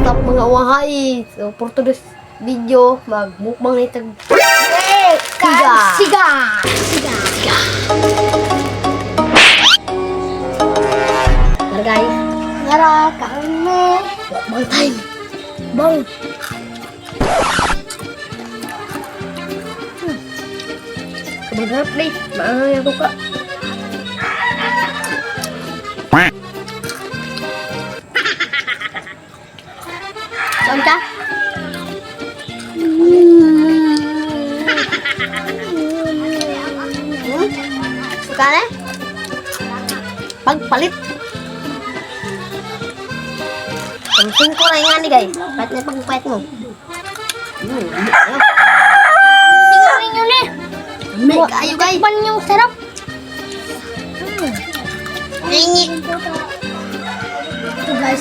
up mga wahay? So for today's video, magmukbang na itag siga. Tara guys. Tara, kami. Bang time. Bang. Kebetulan nih, mana yang suka? Conca? Suka nih? Pagpalit. Penting kurangan nih guys. Patnya pagpait mo. Tingnan nih. Make ayo guys. Pan yung sarap. Ini. Ito guys.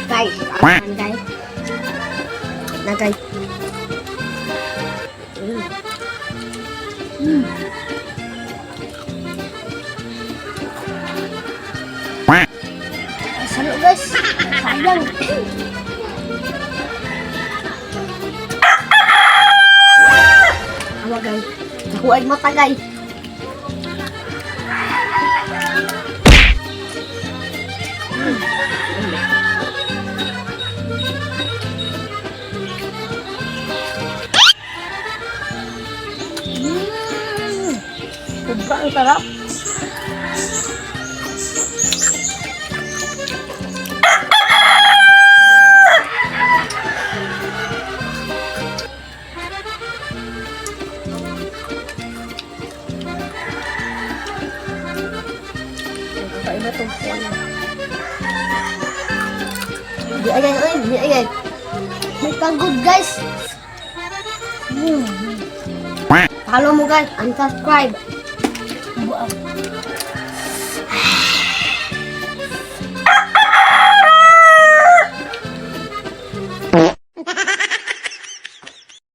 Guys, aman guys. Nah guys. Sarap guys. Sayang. Apa guys? Aku aja mata guys. Sobrang sarap. Kakaiba itong phone. Di ay guys, di ay guys. May pagod guys. Follow mo guys, unsubscribe. Buang.